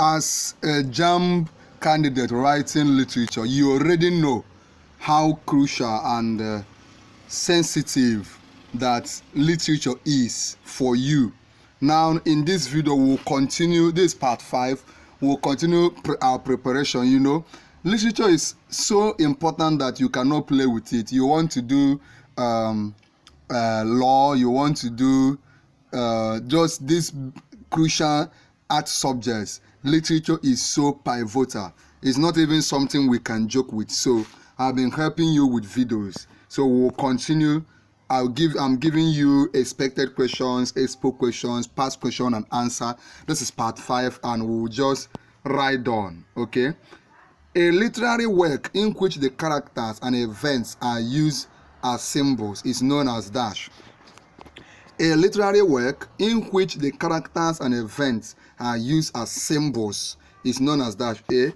as a JAMB candidate writing literature, you already know how crucial and sensitive that literature is for you. Now, in this video, we'll continue. This part 5. We'll continue our preparation. You know, literature is so important that you cannot play with it. You want to do law. You want to do just these crucial art subjects. Literature is so pivotal. It's not even something we can joke with. So I've been helping you with videos. So we'll continue. I'm giving you expected questions, expo questions, past question and answer. This is part 5, and we'll just ride on. Okay. A literary work in which the characters and events are used as symbols is known as dash. A literary work in which the characters and events are used as symbols is known as dash. A.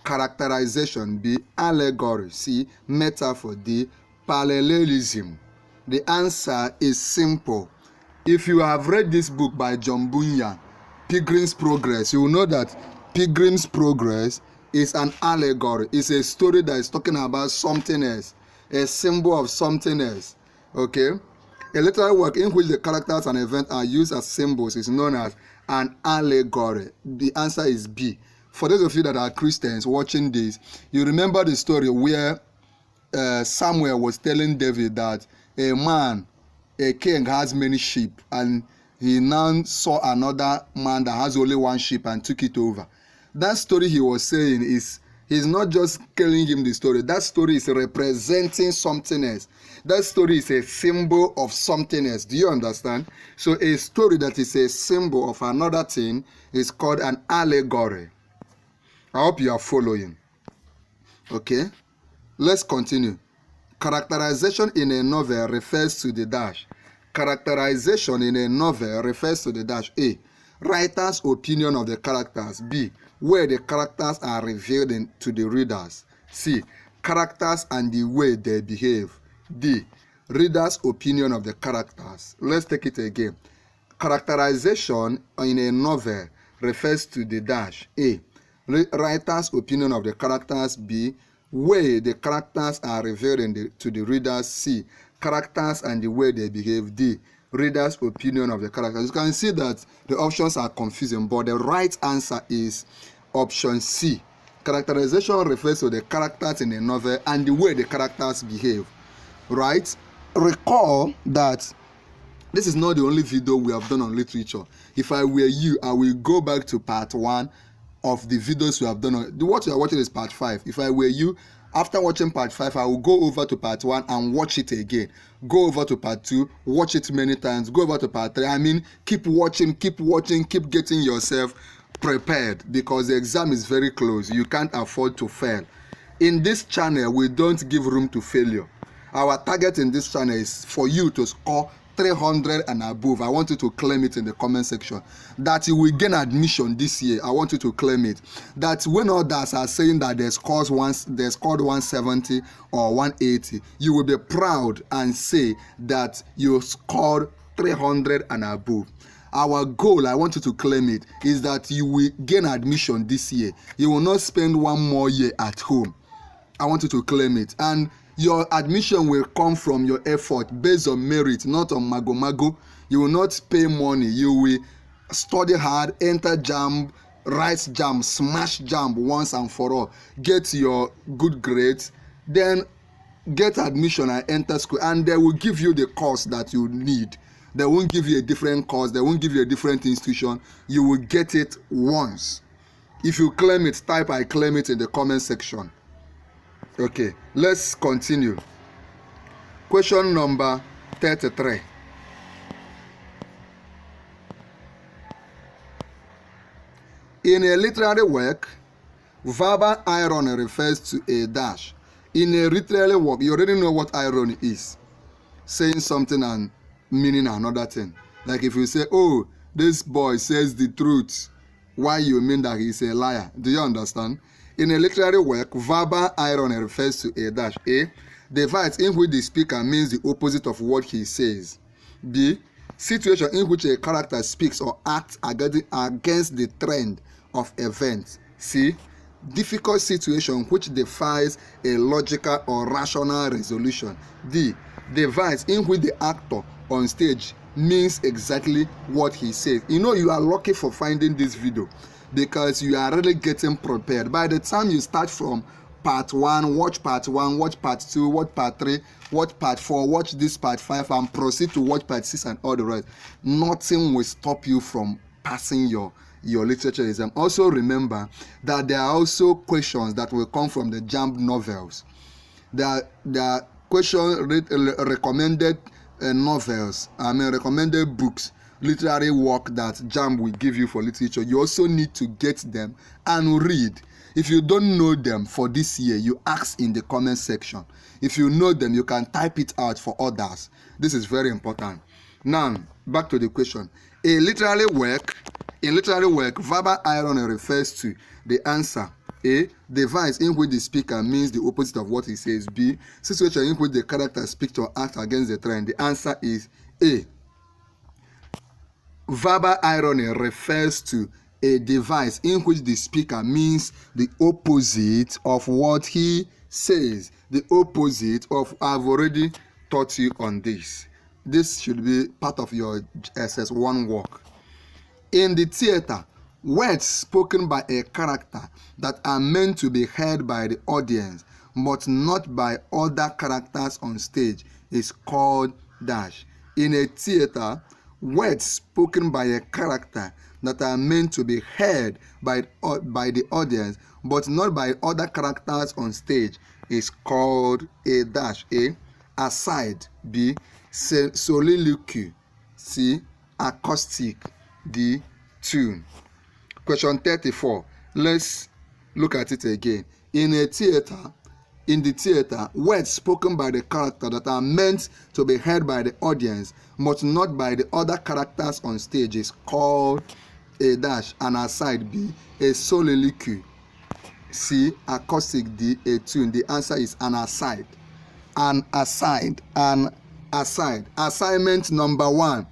Characterization. B. Allegory. C. Metaphor. D. Parallelism. The answer is simple. If you have read this book by John Bunyan, Pilgrim's Progress, you will know that Pilgrim's Progress is an allegory. It's a story that is talking about something else, a symbol of something else. Okay? A literary work in which the characters and events are used as symbols is known as an allegory. The answer is B. For those of you that are Christians watching this, you remember the story where Samuel was telling David that a king has many sheep, and he now saw another man that has only one sheep and took it over. That story he was saying is, he's not just telling him the story. That story is representing something else. That story is a symbol of something else. Do you understand? So a story that is a symbol of another thing is called an allegory. I hope you are following. Okay, let's continue. Characterization in a novel refers to the dash. Characterization in a novel refers to the dash. A. Writer's opinion of the characters. B. Where the characters are revealed to the readers. C. Characters and the way they behave. D. Reader's opinion of the characters. Let's take it again. Characterization in a novel refers to the dash. A. Writer's opinion of the characters. B. Way the characters are revealed to the readers. C. Characters and the way they behave. D. Reader's opinion of the characters. You can see that the options are confusing, but the right answer is option C. Characterization refers to the characters in a novel and the way the characters behave. Right? Recall that this is not the only video we have done on literature. If I were you, I will go back to part 1 of the videos we have done. What you are watching is part 5. If I were you, after watching part 5, I will go over to part 1 and watch it again. Go over to part 2, watch it many times. Go over to part 3. I mean, keep watching, keep getting yourself prepared, because the exam is very close. You can't afford to fail. In this channel, we don't give room to failure. Our target in this channel is for you to score 300 and above. I want you to claim it in the comment section. That you will gain admission this year. I want you to claim it. That when others are saying that they scored 170 or 180, you will be proud and say that you scored 300 and above. Our goal, I want you to claim it, is that you will gain admission this year. You will not spend one more year at home. I want you to claim it. And your admission will come from your effort based on merit, not on mago. You will not pay money. You will study hard, enter JAMB, write JAMB, smash JAMB once and for all. Get your good grades, then get admission and enter school. And they will give you the course that you need. They won't give you a different course. They won't give you a different institution. You will get it once. If you claim it, type "I claim it" in the comment section. Okay, let's continue. Question number 33. In a literary work, verbal irony refers to a dash. In a literary work, you already know what irony is. Saying something and meaning another thing. Like if you say, oh, this boy says the truth, why you mean that he's a liar? Do you understand? In a literary work, verbal irony refers to a dash. A. Device in which the speaker means the opposite of what he says. B. Situation in which a character speaks or acts against the trend of events. C. Difficult situation which defies a logical or rational resolution. D. Device in which the actor on stage means exactly what he says. You know, you are lucky for finding this video because you are really getting prepared. By the time you start from part 1, watch part 1, watch part 2, watch part 3, watch part 4, watch this part 5, and proceed to watch part 6 and all the rest, nothing will stop you from passing your literature exam. Also remember that there are also questions that will come from the JAMB novels. There are questions recommended novels, recommended books, literary work that JAMB will give you for literature. You also need to get them and read. If you don't know them for this year, you ask in the comment section. If you know them, you can type it out for others. This is very important. Now, back to the question. In literary work, verbal irony refers to the answer. A. Device in which the speaker means the opposite of what he says. B. Situation in which the character speaks or acts against the trend. The answer is A. Verbal irony refers to a device in which the speaker means the opposite of what he says. The opposite of, I've already taught you on this. This should be part of your SS1 work. In the theater, words spoken by a character that are meant to be heard by the audience but not by other characters on stage is called dash. In a theater, words spoken by a character that are meant to be heard by the audience but not by other characters on stage is called a dash. A. Aside. B. Soliloquy. C. Acoustic. D. Tune. Question 34. Let's look at it again. In the theater, words spoken by the character that are meant to be heard by the audience but not by the other characters on stage is called a dash. An aside. B. A soliloquy. C. Acoustic. D. A tune. The answer is an aside. An aside. An aside. Assignment number 1.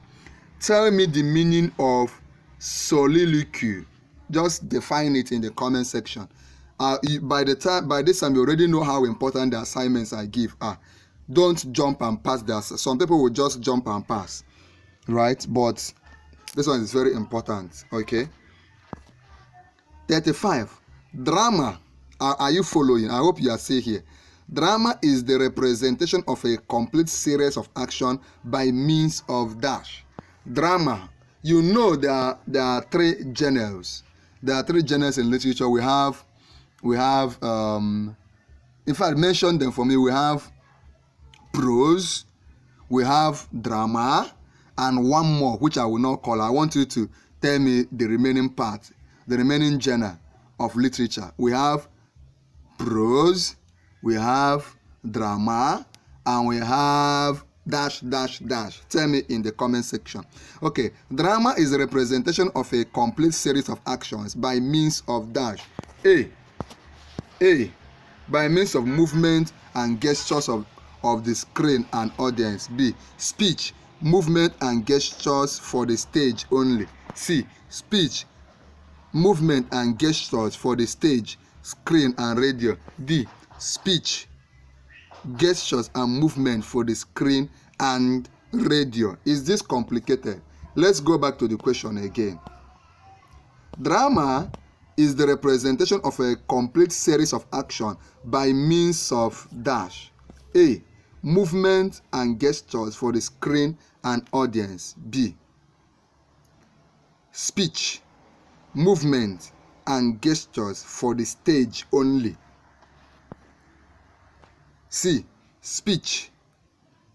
Tell me the meaning of soliloquy. Just define it in the comment section. By this time, you already know how important the assignments I give are. Don't jump and pass that. Some people will just jump and pass, right? But this one is very important. Okay. 35. Drama. Are you following? I hope you are still here. Drama is the representation of a complete series of action by means of dash. Drama. You know there are 3 genres. There are 3 genres in literature. We have in fact, mention them for me. We have prose, we have drama, and one more which I will not call. I want you to tell me the remaining part, the remaining genre of literature. We have prose, we have drama, and we have dash dash dash. Tell me in the comment section. Okay, drama is a representation of a complete series of actions by means of dash. A. By means of movement and gestures of the screen and audience. B. Speech, movement and gestures for the stage only. C. Speech, movement and gestures for the stage, screen and radio. D. Speech, gestures and movement for the screen and radio. Is this complicated? Let's go back to the question again. Drama is the representation of a complete series of action by means of dash. A. Movement and gestures for the screen and audience. B. Speech, movement and gestures for the stage only. C. Speech,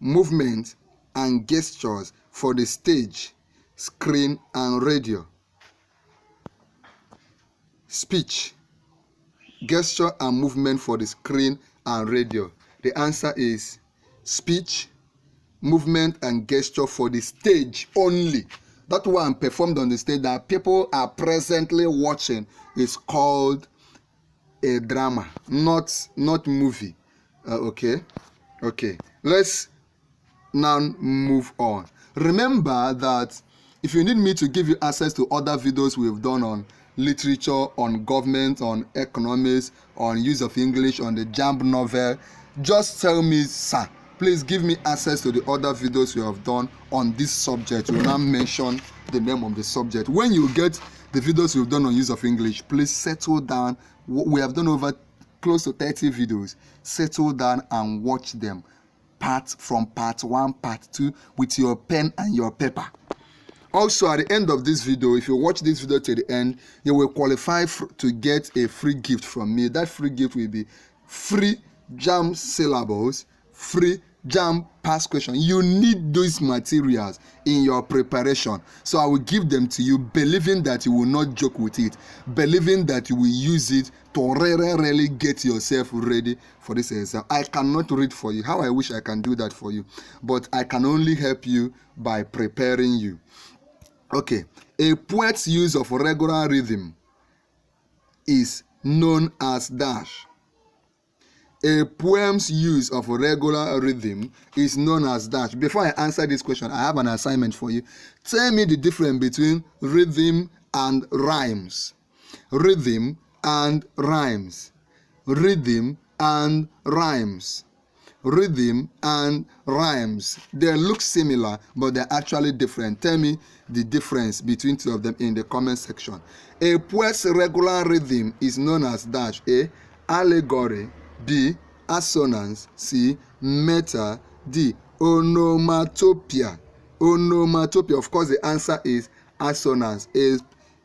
movement and gestures for the stage, screen and radio. Speech, gesture and movement for the screen and radio. The answer is speech, movement and gesture for the stage only. That one performed on the stage that people are presently watching is called a drama, not movie. Okay. Let's now move on. Remember that if you need me to give you access to other videos we've done on literature, on government, on economics, on use of English, on the JAMB novel, just tell me, sir, please give me access to the other videos you have done on this subject. You will now mention the name of the subject. When you get the videos you've done on use of English, please settle down. We have done over close to 30 videos. Settle down and watch them part 1, part 2 with your pen and your paper. Also, at the end of this video, if you watch this video to the end, you will qualify to get a free gift from me. That free gift will be free JAMB syllables, free JAMB past question. You need those materials in your preparation, so I will give them to you, believing that you will not joke with it, believing that you will use it to really get yourself ready for this exam. I cannot read for you. How I wish I can do that for you, but I can only help you by preparing you. Okay, a poet's use of regular rhythm is known as dash. A poem's use of regular rhythm is known as dash. Before I answer this question, I have an assignment for you. Tell me the difference between rhythm and rhymes. Rhythm and rhymes. Rhythm and rhymes. Rhythm and rhymes. They look similar, but they're actually different. Tell me the difference between two of them in the comment section. A poet's regular rhythm is known as dash. A. Allegory. B. Assonance. C. Meter. D. Onomatopoeia. Onomatopoeia. Of course, the answer is assonance.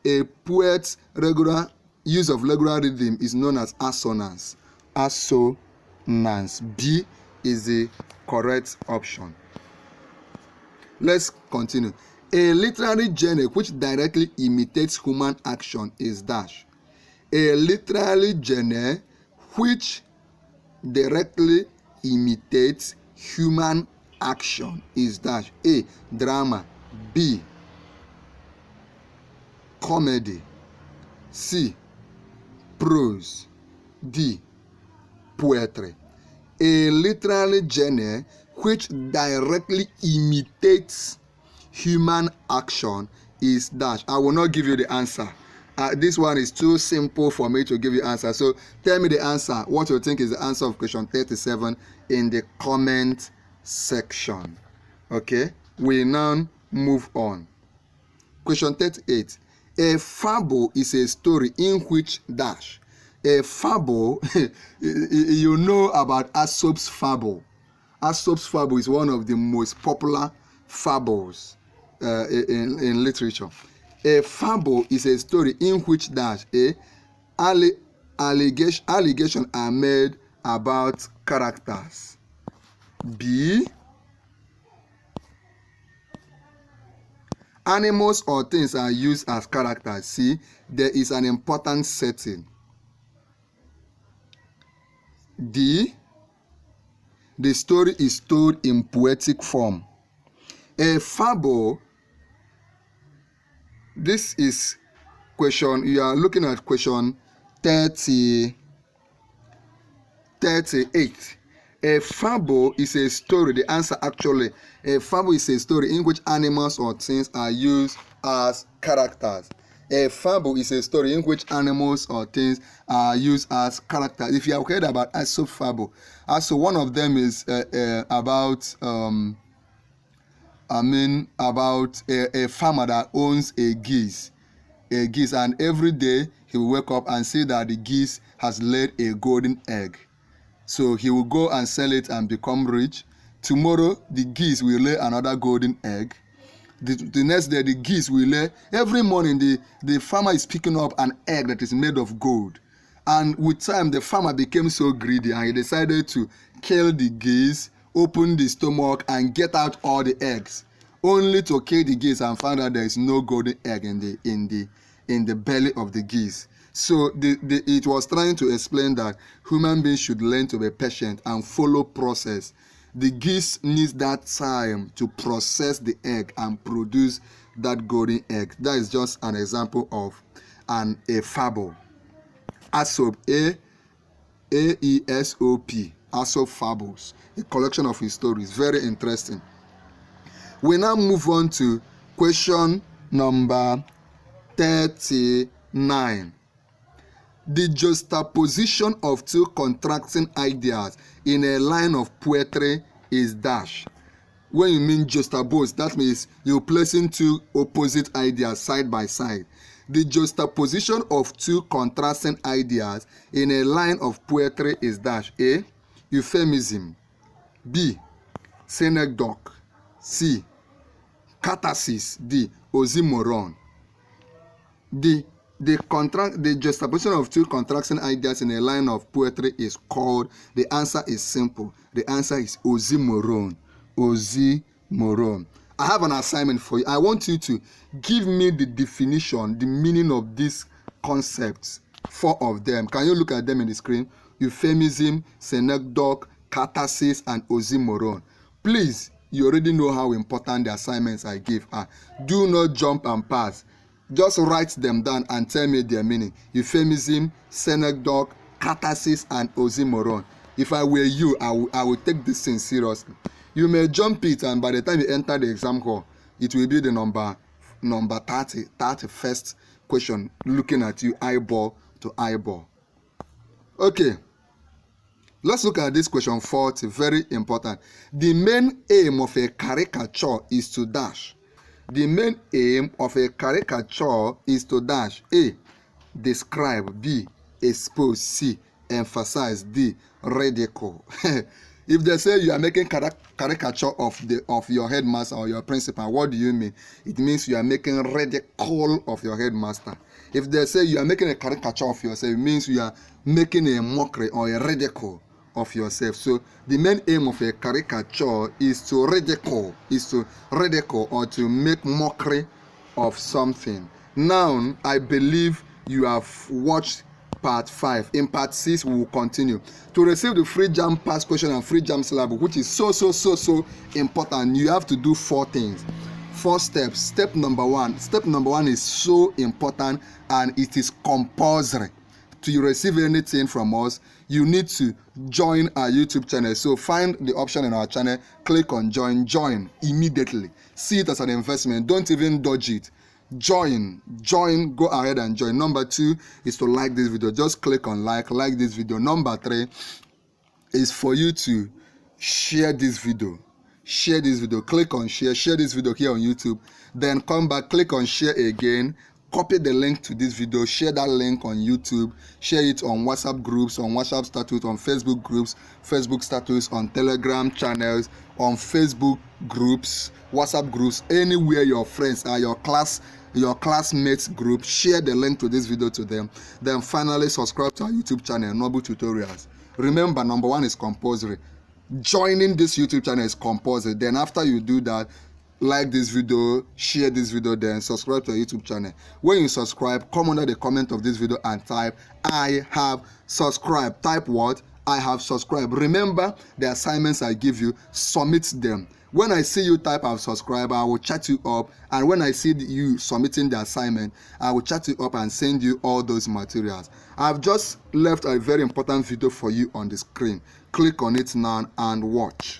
A poet's regular use of regular rhythm is known as assonance. Assonance. B is the correct option. Let's continue. A literary genre which directly imitates human action is dash. A literary genre which directly imitates human action is dash. A. Drama. B. Comedy. C. Prose. D. Poetry. A literary genre which directly imitates human action is dash. I will not give you the answer. This one is too simple for me to give you answer. So tell me the answer. What you think is the answer of question 37 in the comment section. Okay, we now move on. Question 38. A fable is a story in which dash. A fable, you know about Aesop's fable. Aesop's fable is one of the most popular fables in literature. A fable is a story in which dash. A. Allegations are made about characters. B. Animals or things are used as characters. C. There is an important setting. D. The story is told in poetic form. A fable, this is question, you are looking at question 38. A fable is a story, the answer actually, a fable is a story in which animals or things are used as characters. A fable is a story in which animals or things are used as characters. If you have heard about Aesop's fable, also one of them is about a farmer that owns a geese, and every day he will wake up and see that the geese has laid a golden egg. So he will go and sell it and become rich. Tomorrow the geese will lay another golden egg. The next day the geese will lay. Every morning the farmer is picking up an egg that is made of gold. And with time the farmer became so greedy and he decided to kill the geese, open the stomach and get out all the eggs, only to kill the geese and find out there is no golden egg in the belly of the geese. So it was trying to explain that human beings should learn to be patient and follow process. The geese needs that time to process the egg and produce that golden egg. That is just an example of a fable. Aesop, A-E-S-O-P, Aesop fables, a collection of his stories. Very interesting. We now move on to question number 39. 9. The juxtaposition of two contrasting ideas in a line of poetry is dash. When you mean juxtapose, that means you're placing two opposite ideas side by side. The juxtaposition of two contrasting ideas in a line of poetry is dash. A. Euphemism. B. Synecdoche. C. Catharsis. D. Oxymoron. The juxtaposition of two contrasting ideas in a line of poetry is called, the answer is simple. The answer is oxymoron. Oxymoron. I have an assignment for you. I want you to give me the definition, the meaning of these concepts, 4 of them. Can you look at them in the screen? Euphemism, synecdoche, catharsis, and oxymoron. Please, you already know how important the assignments I give are. Do not jump and pass. Just write them down and tell me their meaning. Euphemism, synecdoche, catharsis, and oxymoron. If I were you, I would take this thing seriously. You may jump it, and by the time you enter the exam hall, it will be the number 31st question, looking at you eyeball to eyeball. Okay, let's look at this question 40, very important. The main aim of a caricature is to dash. The main aim of a caricature is to dash. A. Describe. B. Expose. C. Emphasize. D. Ridicule. If they say you are making caricature of your headmaster or your principal, what do you mean? It means you are making ridicule of your headmaster. If they say you are making a caricature of yourself, it means you are making a mockery or a ridicule of yourself. So the main aim of a caricature is to ridicule or to make mockery of something. Now, I believe you have watched part 5. In part 6, we will continue. To receive the free JAMB past question and free JAMB syllabus, which is so important, you have to do 4 things. 4 steps. Step number 1 is so important, and it is compulsory. To receive anything from us, you need to join our YouTube channel. So find the option in our channel, click on join immediately. See it as an investment. Don't even dodge it. Join, go ahead and join. Number 2 is to like this video. Just click on like this video. Number 3 is for you to share this video. Click on share this video here on YouTube. Then come back, click on share again. Copy the link to this video, share that link on YouTube, share it on WhatsApp groups, on WhatsApp status, on Facebook groups, Facebook status, on Telegram channels, on Facebook groups, WhatsApp groups, anywhere your friends are, your classmates group, share the link to this video to them. Then finally subscribe to our YouTube channel, Noble Tutorials. Remember, number 1 is compulsory. Joining this YouTube channel is compulsory. Then after you do that, like this video, share this video, then subscribe to our YouTube channel. When you subscribe, come under the comment of this video and type I have subscribed. Type what? I have subscribed. Remember the assignments I give you, submit them. When I see you type I have subscribed, I will chat you up, and when I see you submitting the assignment, I will chat you up and send you all those materials. I've just left a very important video for you on the screen. Click on it now and watch.